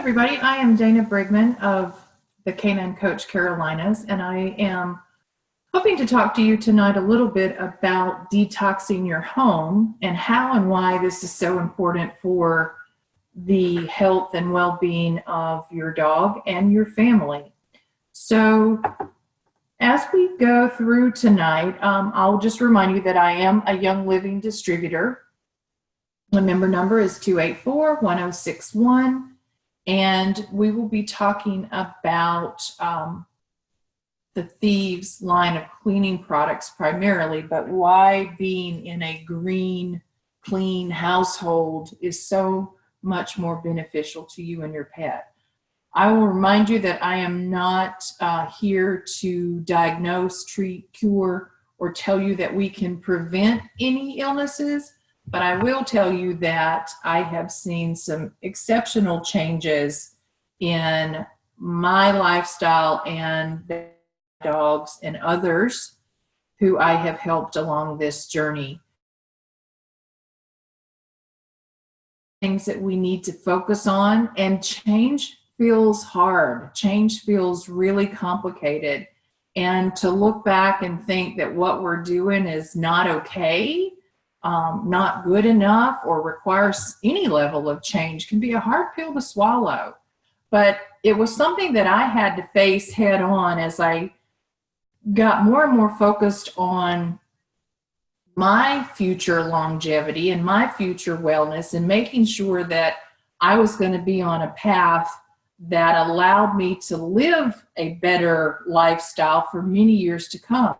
Everybody, I am Dana Brigman of the Canine Coach Carolinas, and I am hoping to talk to you tonight a little bit about detoxing your home and how and why this is so important for the health and well-being of your dog and your family. So as we go through tonight, I'll just remind you that I am a Young Living distributor. The member number is 284-1061. And we will be talking about the Thieves line of cleaning products primarily, but why being in a green, clean household is so much more beneficial to you and your pet. I will remind you that I am not here to diagnose, treat, cure, or tell you that we can prevent any illnesses. But I will tell you that I have seen some exceptional changes in my lifestyle and the dogs and others who I have helped along this journey. Things that we need to focus on, and change feels hard. Change feels really complicated. And to look back and think that what we're doing is not okay, not good enough, or requires any level of change can be a hard pill to swallow. But it was something that I had to face head on as I got more and more focused on my future longevity and my future wellness, and making sure that I was going to be on a path that allowed me to live a better lifestyle for many years to come.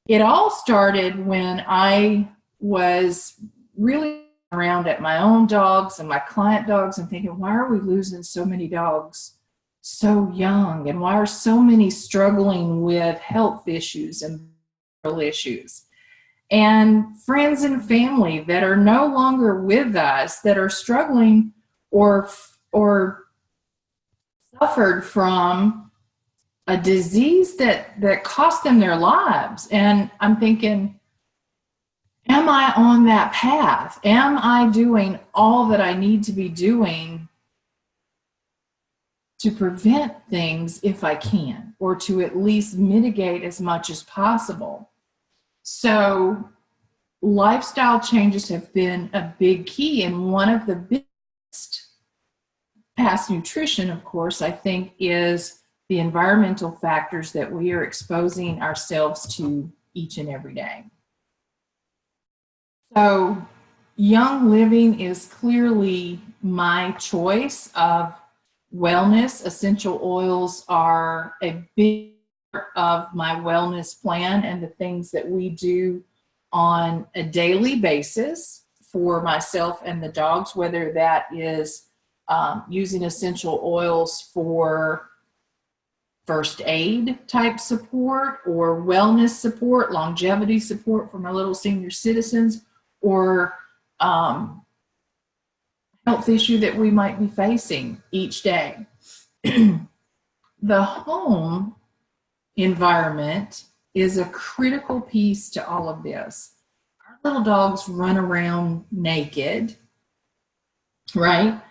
It all started when I was really around at my own dogs and my client dogs and thinking, why are we losing so many dogs so young? And why are so many struggling with health issues and mental issues? And friends and family that are no longer with us, that are struggling or suffered from a disease that cost them their lives. And I'm thinking, am I on that path? Am I doing all that I need to be doing to prevent things if I can, or to at least mitigate as much as possible? So lifestyle changes have been a big key, and one of the biggest, past nutrition, of course, I think, is the environmental factors that we are exposing ourselves to each and every day. So Young Living is clearly my choice of wellness. Essential oils are a big part of my wellness plan and the things that we do on a daily basis for myself and the dogs, whether that is using essential oils for first aid type support, or wellness support, longevity support for my little senior citizens, or health issue that we might be facing each day. The home environment is a critical piece to all of this. Our little dogs run around naked, right,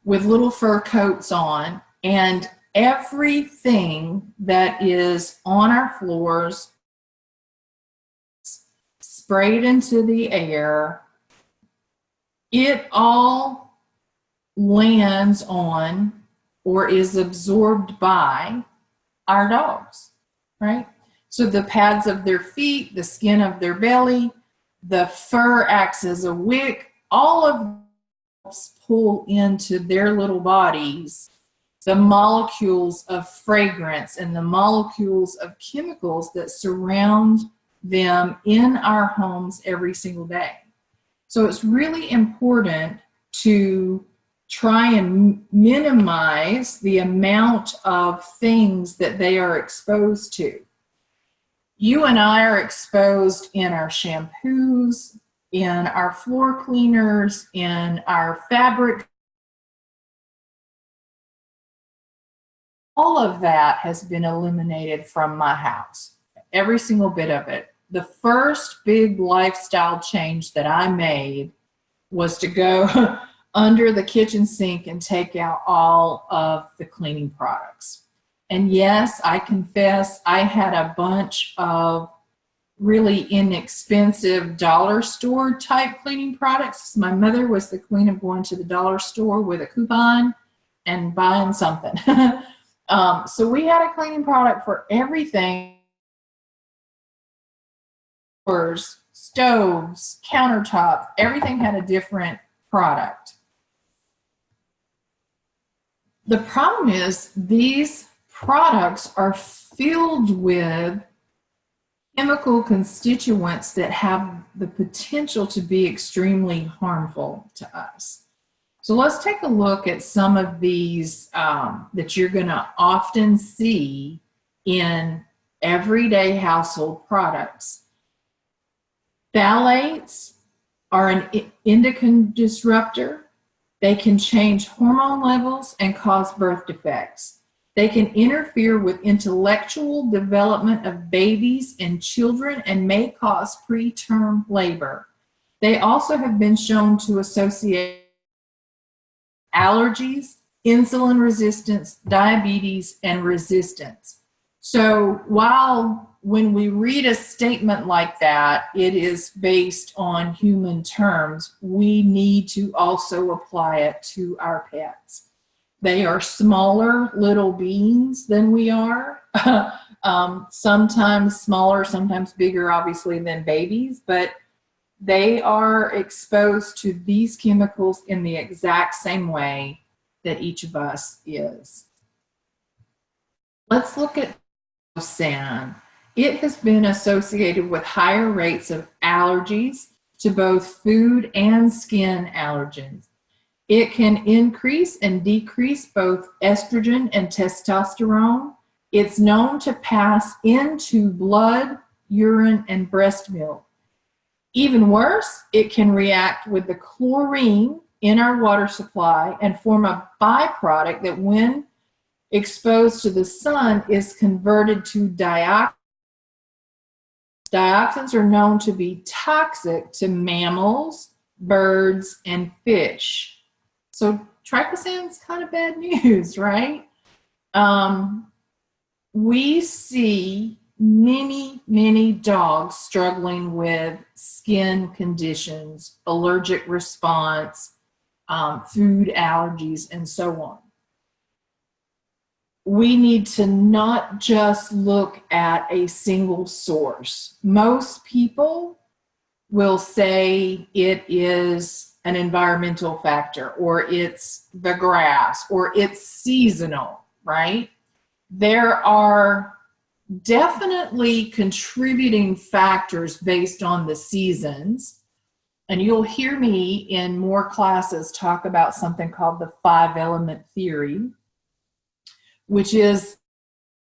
with little fur coats on, and everything that is on our floors, sprayed into the air, it all lands on or is absorbed by our dogs, right? So the pads of their feet, the skin of their belly, the fur acts as a wick, all of those pull into their little bodies the molecules of fragrance and the molecules of chemicals that surround them in our homes every single day. So it's really important to try and minimize the amount of things that they are exposed to. You and I are exposed in our shampoos, in our floor cleaners, in our fabric. All of that has been eliminated from my house, every single bit of it. The first big lifestyle change that I made was to go under the kitchen sink and take out all of the cleaning products. And yes, I confess I had a bunch of really inexpensive dollar store type cleaning products. My mother was the queen of going to the dollar store with a coupon and buying something. So we had a cleaning product for everything. Stoves, countertop, everything had a different product. The problem is these products are filled with chemical constituents that have the potential to be extremely harmful to us. So let's take a look at some of these that you're going to often see in everyday household products. Phthalates are an endocrine disruptor. They can change hormone levels and cause birth defects. They can interfere with intellectual development of babies and children and may cause preterm labor. They also have been shown to associate allergies, insulin resistance, diabetes, and resistance. So when we read a statement like that, it is based on human terms. We need to also apply it to our pets. They are smaller little beings than we are. Sometimes smaller, sometimes bigger, obviously, than babies, but they are exposed to these chemicals in the exact same way that each of us is. Let's look at sand. It has been associated with higher rates of allergies to both food and skin allergens. It can increase and decrease both estrogen and testosterone. It's known to pass into blood, urine, and breast milk. Even worse, it can react with the chlorine in our water supply and form a byproduct that, when exposed to the sun, is converted to dioxin. Dioxins are known to be toxic to mammals, birds, and fish. So triclosan's kind of bad news, right? We see many dogs struggling with skin conditions, allergic response, food allergies, and so on. We need to not just look at a single source. Most people will say it is an environmental factor, or it's the grass, or it's seasonal, right? There are definitely contributing factors based on the seasons. And you'll hear me in more classes talk about something called the 5-element theory, which is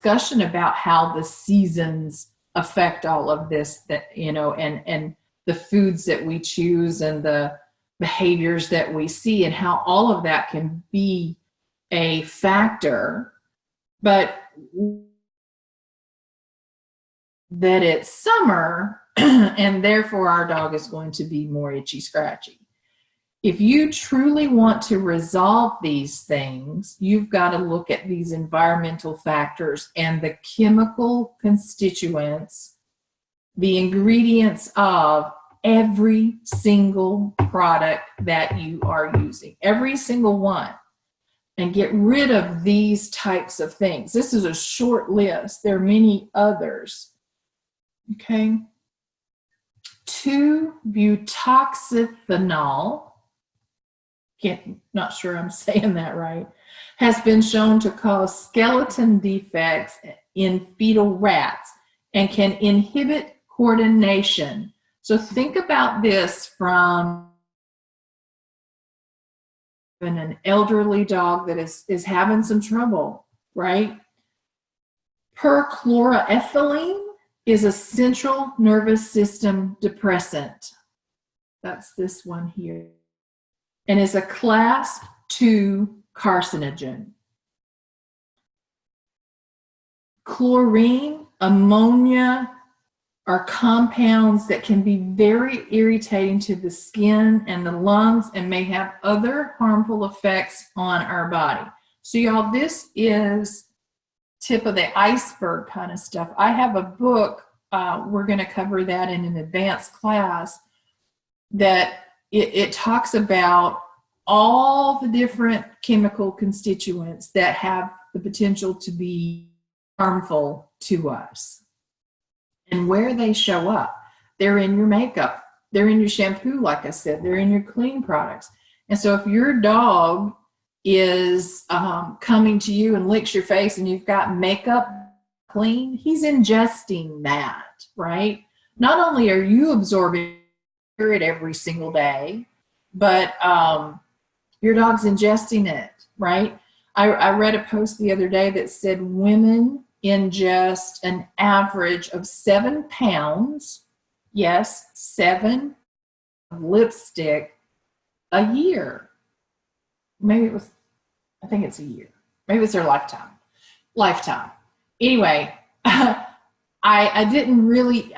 discussion about how the seasons affect all of this, that, you know, and the foods that we choose and the behaviors that we see, and how all of that can be a factor. But that it's summer and therefore our dog is going to be more itchy scratchy. If you truly want to resolve these things, you've got to look at these environmental factors and the chemical constituents, the ingredients of every single product that you are using, every single one, and get rid of these types of things. This is a short list. There are many others. Okay. 2-butoxyphenol, not sure I'm saying that right, has been shown to cause skeleton defects in fetal rats and can inhibit coordination. So think about this from an elderly dog that is having some trouble, right? Perchloroethylene is a central nervous system depressant. That's this one here. And is a class 2 carcinogen. Chlorine, ammonia are compounds that can be very irritating to the skin and the lungs and may have other harmful effects on our body. So y'all, this is tip of the iceberg kind of stuff. I have a book, we're going to cover that in an advanced class, that it talks about all the different chemical constituents that have the potential to be harmful to us and where they show up. They're in your makeup, they're in your shampoo, like I said, they're in your cleaning products. And so if your dog is coming to you and licks your face and you've got makeup clean, he's ingesting that, right? Not only are you absorbing it every single day, but your dog's ingesting it, right? I read a post the other day that said women ingest an average of 7 pounds, yes, 7 lipstick a year. Maybe it was, I think it's a year. Maybe it's their lifetime. Anyway, I didn't really,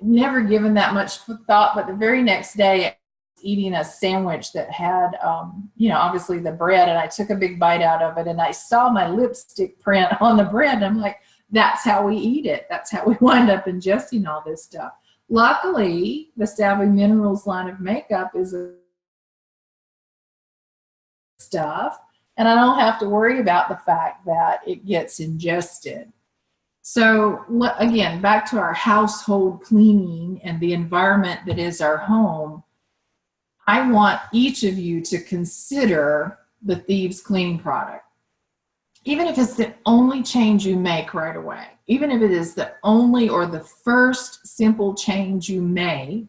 never given that much thought, but the very next day, I was eating a sandwich that had, obviously the bread, and I took a big bite out of it, and I saw my lipstick print on the bread, and I'm like, that's how we eat it. That's how we wind up ingesting all this stuff. Luckily, the Savvy Minerals line of makeup is stuff, and I don't have to worry about the fact that it gets ingested. So again, back to our household cleaning and the environment that is our home, I want each of you to consider the Thieves cleaning product. Even if it's the only change you make right away, even if it is the only or the first simple change you make,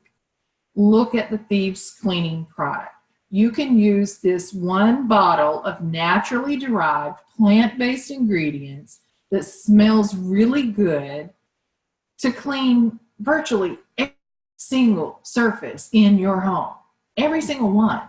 look at the Thieves cleaning product. You can use this one bottle of naturally derived plant-based ingredients that smells really good to clean virtually every single surface in your home. Every single one.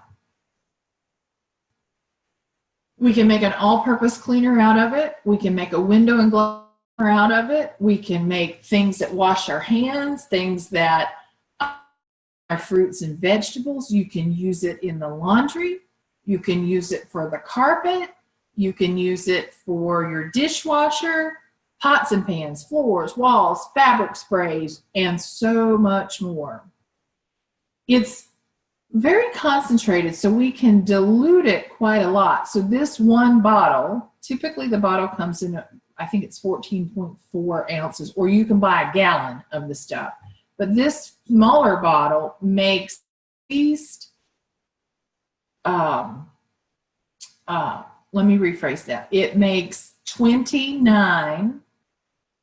We can make an all-purpose cleaner out of it. We can make a window and glass cleaner out of it. We can make things that wash our hands, things that are fruits and vegetables. You can use it in the laundry. You can use it for the carpet. You can use it for your dishwasher, pots and pans, floors, walls, fabric sprays, and so much more. It's very concentrated, so we can dilute it quite a lot. So this one bottle, typically the bottle comes in, I think it's 14.4 ounces, or you can buy a gallon of the stuff. But this smaller bottle makes at least, let me rephrase that. It makes 29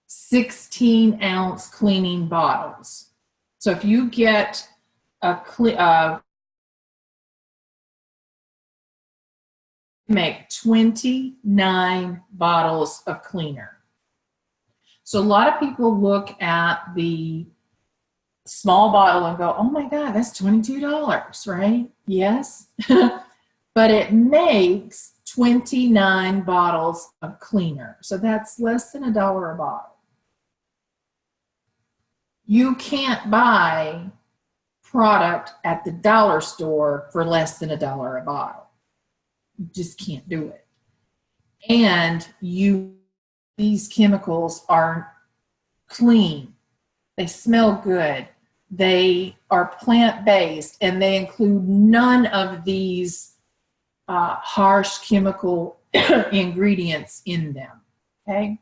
16-ounce cleaning bottles. So if you get make 29 bottles of cleaner. So a lot of people look at the small bottle and go, oh my God, that's $22, right? Yes. But it makes 29 bottles of cleaner. So that's less than $1 a bottle. You can't buy product at the dollar store for less than $1 a bottle. You just can't do it. And these chemicals are clean. They smell good. They are plant-based, and they include none of these harsh chemical ingredients in them, okay?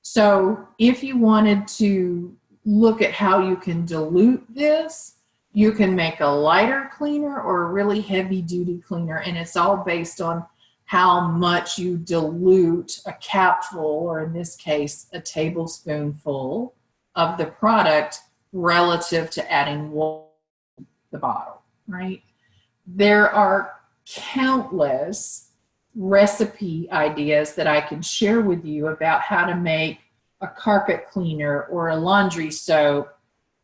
So if you wanted to look at how you can dilute this, you can make a lighter cleaner or a really heavy-duty cleaner, and it's all based on how much you dilute a capful, or in this case, a tablespoonful of the product relative to adding water to the bottle, right? There are countless recipe ideas that I can share with you about how to make a carpet cleaner or a laundry soap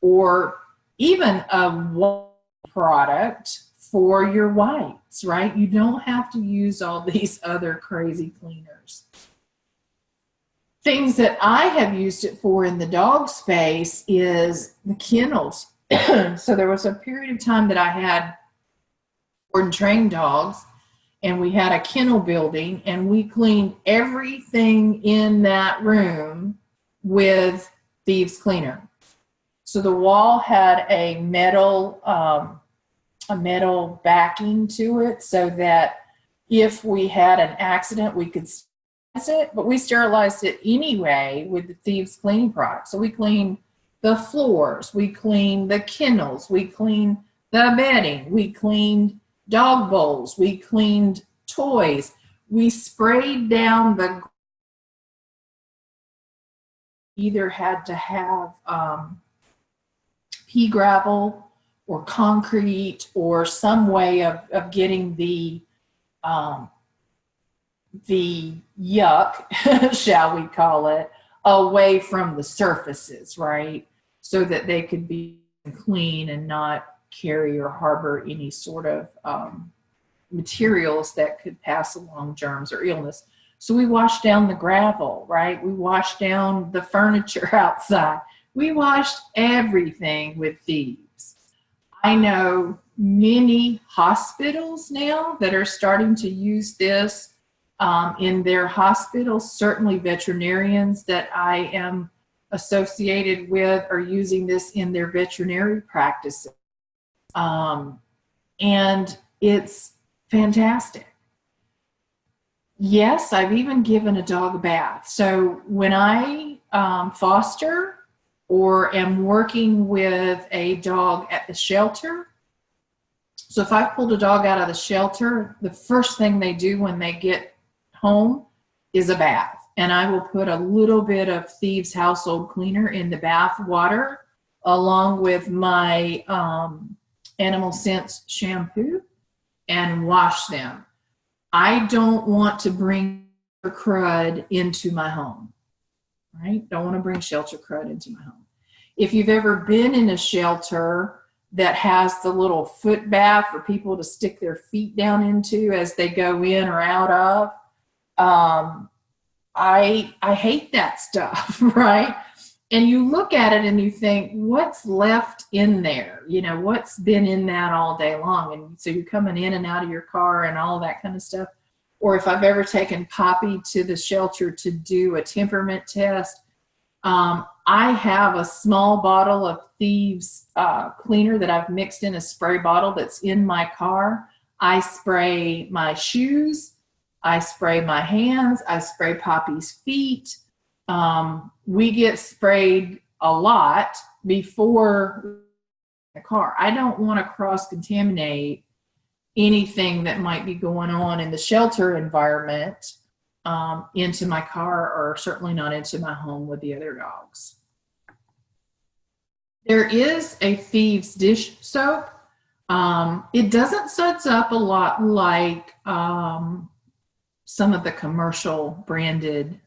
or even a white product for your whites, right? You don't have to use all these other crazy cleaners. things that I have used it for in the dog space is the kennels. So there was a period of time that I had board and trained dogs, and we had a kennel building, and we cleaned everything in that room with thieves cleaner. So the wall had a metal backing to it, so that if we had an accident, we could sterilize it, but we sterilized it anyway with the thieves cleaning product. So we cleaned the floors, we cleaned the kennels, we cleaned the bedding, we cleaned dog bowls, we cleaned toys, we sprayed down the, either had to have pea gravel or concrete or some way of getting the yuck, shall we call it, away from the surfaces, right? So that they could be clean and not carry or harbor any sort of materials that could pass along germs or illness. So we washed down the gravel, right? We washed down the furniture outside. We washed everything with thieves. I know many hospitals now that are starting to use this in their hospitals. Certainly veterinarians that I am associated with are using this in their veterinary practices. And it's fantastic. Yes, I've even given a dog a bath. So when I foster or am working with a dog at the shelter, so if I've pulled a dog out of the shelter, the first thing they do when they get home is a bath. And I will put a little bit of Thieves household cleaner in the bath water along with my Animal Sense shampoo and wash them. I don't want to bring crud into my home, right? Don't want to bring shelter crud into my home. If you've ever been in a shelter that has the little foot bath for people to stick their feet down into as they go in or out of, I hate that stuff, right? And you look at it and you think, what's left in there? You know, what's been in that all day long? And so you're coming in and out of your car and all that kind of stuff. Or if I've ever taken Poppy to the shelter to do a temperament test, I have a small bottle of Thieves cleaner that I've mixed in a spray bottle that's in my car. I spray my shoes, I spray my hands, I spray Poppy's feet. We get sprayed a lot before the car. I don't want to cross-contaminate anything that might be going on in the shelter environment into my car, or certainly not into my home with the other dogs. There is a Thieves dish soap. It doesn't suds up a lot like some of the commercial branded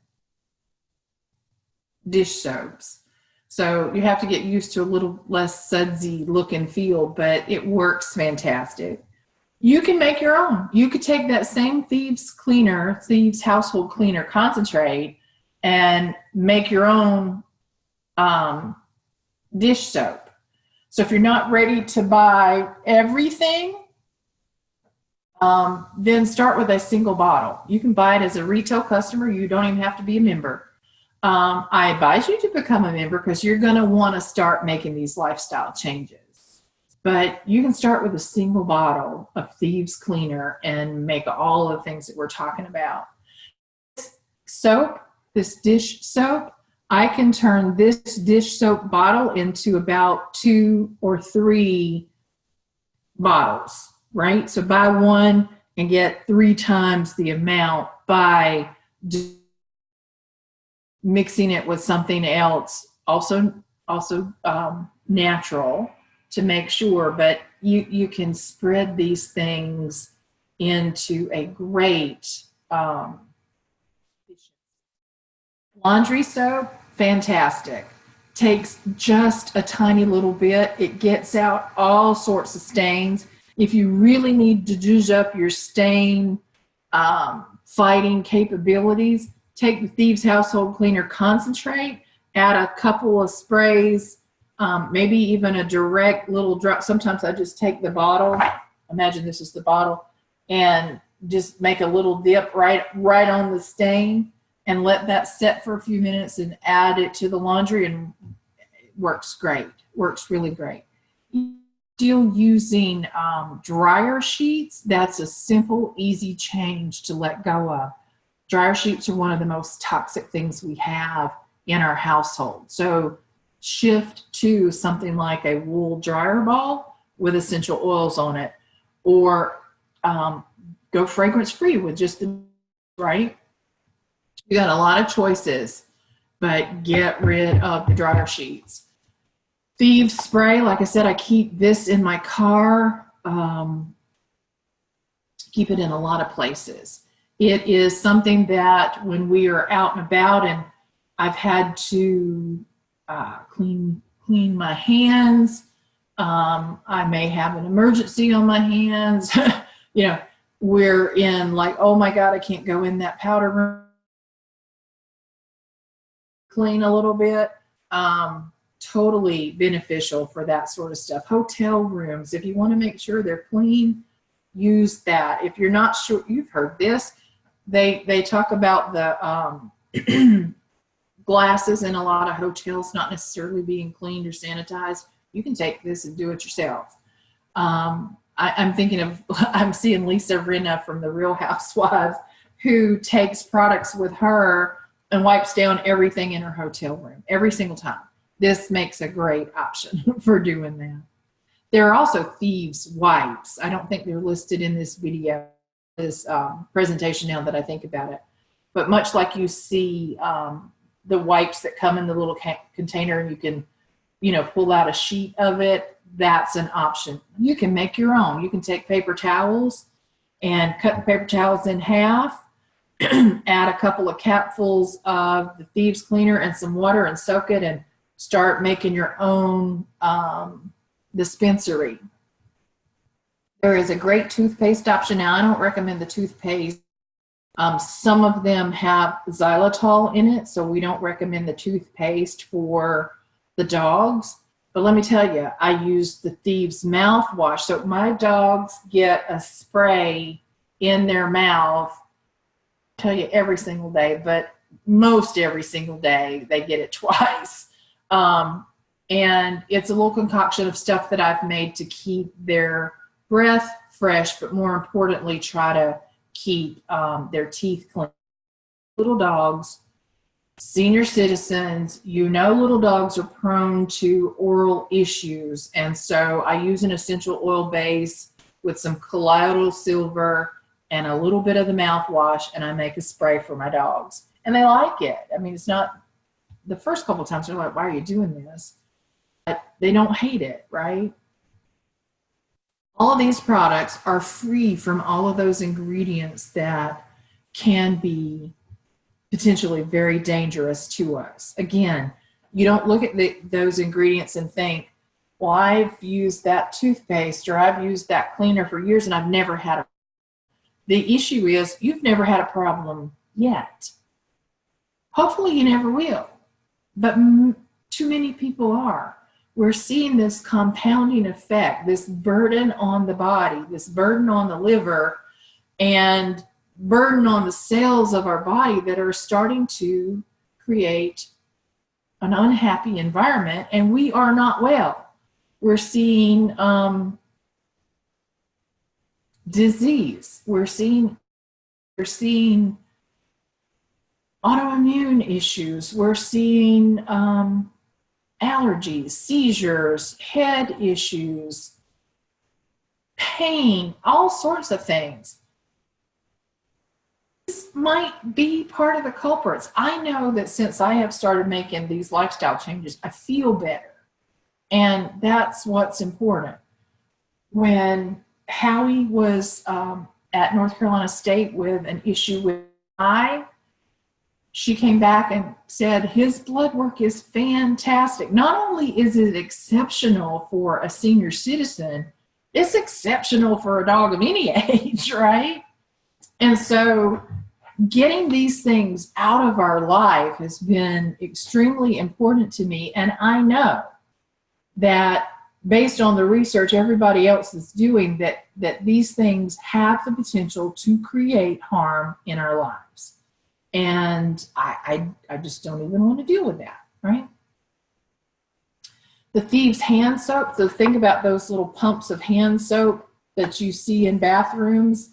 dish soaps. So you have to get used to a little less sudsy look and feel, but it works fantastic. You can make your own. You could take that same Thieves cleaner, Thieves household cleaner concentrate, and make your own dish soap. So if you're not ready to buy everything, then start with a single bottle. You can buy it as a retail customer. You don't even have to be a member. I advise you to become a member because you're going to want to start making these lifestyle changes. But you can start with a single bottle of Thieves cleaner and make all of the things that we're talking about. This soap, this dish soap, I can turn this dish soap bottle into about 2 or 3 bottles, right? So buy one and get 3 times the amount by mixing it with something else, also natural, to make sure. But you can spread these things into a great laundry soap. Fantastic. Takes just a tiny little bit. It gets out all sorts of stains. If you really need to juice up your stain fighting capabilities, take the Thieves Household Cleaner concentrate, add a couple of sprays, maybe even a direct little drop. Sometimes I just take the bottle, imagine this is the bottle, and just make a little dip right on the stain and let that set for a few minutes and add it to the laundry, and it works great. Works really great. Still using dryer sheets, that's a simple, easy change to let go of. Dryer sheets are one of the most toxic things we have in our household. So shift to something like a wool dryer ball with essential oils on it, or go fragrance free with just the, right? You got a lot of choices, but get rid of the dryer sheets. Thieves spray, like I said, I keep this in my car, keep it in a lot of places. It is something that when we are out and about and I've had to clean my hands, I may have an emergency on my hands, you know, we're in like, oh my God, I can't go in that powder room, clean a little bit. Totally beneficial for that sort of stuff. Hotel rooms, if you want to make sure they're clean, use that. If you're not sure, you've heard this, they talk about the glasses in a lot of hotels not necessarily being cleaned or sanitized. You can take this and do it yourself. I'm thinking of, I'm seeing Lisa Rinna from the Real Housewives, who takes products with her and wipes down everything in her hotel room every single time. This makes a great option for doing that. There are also Thieves wipes. I don't think they're listed in this video, this presentation now that I think about it. But much like you see the wipes that come in the little container and you can, you know, pull out a sheet of it, that's an option. You can make your own. You can take paper towels and cut the paper towels in half, add a couple of capfuls of the Thieves cleaner and some water and soak it and start making your own dispensary. There is a great toothpaste option. Now, I don't recommend the toothpaste. Some of them have xylitol in it, so we don't recommend the toothpaste for the dogs. But let me tell you, I use the Thieves mouthwash. So my dogs get a spray in their mouth, I tell you every single day, but most every single day they get it twice. And it's a little concoction of stuff that I've made to keep their breath fresh, but more importantly, try to keep their teeth clean. Little dogs, senior citizens, you know, little dogs are prone to oral issues. And so I use an essential oil base with some colloidal silver and a little bit of the mouthwash, and I make a spray for my dogs. And they like it. I mean, it's not, the first couple of times they're like, why are you doing this? But they don't hate it, right? All of these products are free from all of those ingredients that can be potentially very dangerous to us. Again, you don't look at those ingredients and think, well, I've used that toothpaste or I've used that cleaner for years and I've never had a problem. The issue is you've never had a problem yet. Hopefully you never will, but too many people are. We're seeing this compounding effect, this burden on the body, this burden on the liver, and burden on the cells of our body that are starting to create an unhappy environment, and we are not well. We're seeing disease. We're seeing autoimmune issues. We're seeing allergies, seizures, head issues, pain, all sorts of things. This might be part of the culprits. I know that since I have started making these lifestyle changes, I feel better. And that's what's important. When Howie was at North Carolina State with an issue with eye, she came back and said his blood work is fantastic. Not only is it exceptional for a senior citizen, it's exceptional for a dog of any age, right? And so getting these things out of our life has been extremely important to me. And I know that based on the research everybody else is doing, that these things have the potential to create harm in our lives. And I just don't even want to deal with that, right? The thieves' hand soap. So think about those little pumps of hand soap that you see in bathrooms.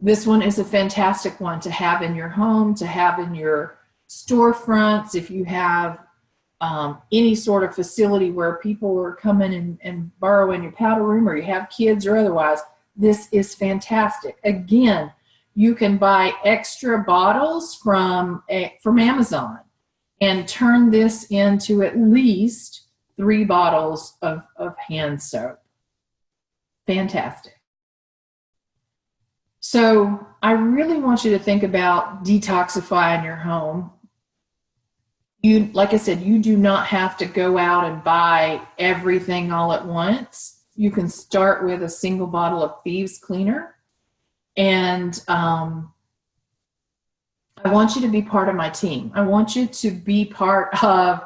This one is a fantastic one to have in your home, to have in your storefronts. If you have any sort of facility where people are coming and borrowing your powder room, or you have kids or otherwise, this is fantastic. Again, you can buy extra bottles from Amazon and turn this into at least 3 bottles of hand soap. Fantastic. So I really want you to think about detoxifying your home. You, like I said, you do not have to go out and buy everything all at once. You can start with a single bottle of thieves cleaner. And I want you to be part of my team. I want you to be part of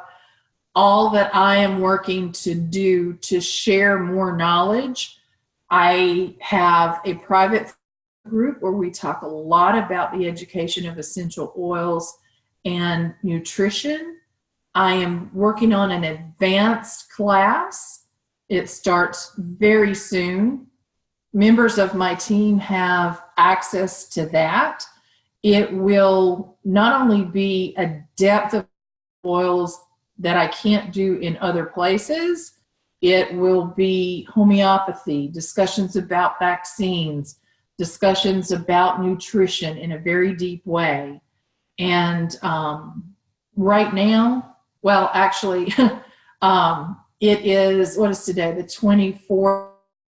all that I am working to do to share more knowledge. I have a private group where we talk a lot about the education of essential oils and nutrition. I am working on an advanced class. It starts very soon. Members of my team have access to that. It will not only be a depth of oils that I can't do in other places, it will be homeopathy, discussions about vaccines, discussions about nutrition in a very deep way. And right now, well, actually, it is, what is today, the 24th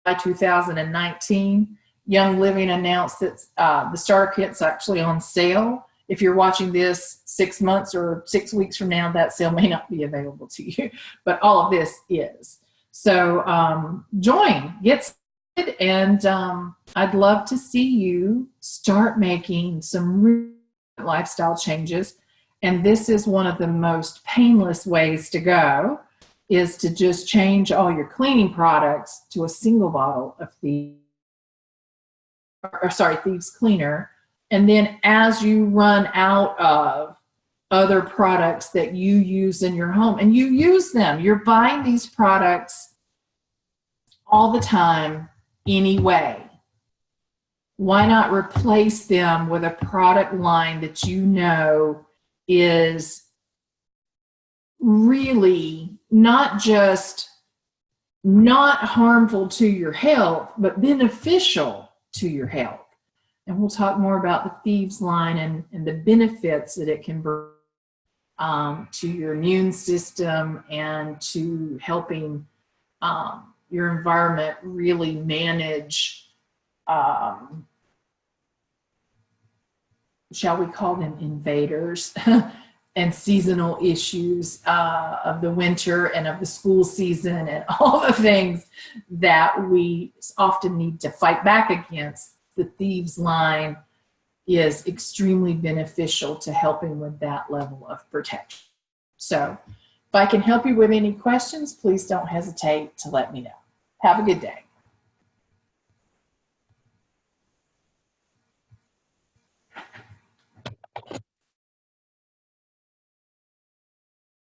by 2019. Young Living announced that the starter kit's actually on sale. If you're watching this 6 months or 6 weeks from now, that sale may not be available to you, but all of this is. So join, get started, and I'd love to see you start making some real lifestyle changes. And this is one of the most painless ways to go, is to just change all your cleaning products to a single bottle of thieves cleaner. And then as you run out of other products that you use in your home, and you use them, you're buying these products all the time anyway, why not replace them with a product line that you know is really not just not harmful to your health, but beneficial to your health? And we'll talk more about the thieves line and the benefits that it can bring to your immune system and to helping your environment really manage, shall we call them invaders, and seasonal issues of the winter and of the school season and all the things that we often need to fight back against. The thieves line is extremely beneficial to helping with that level of protection. So if I can help you with any questions, please don't hesitate to let me know. Have a good day.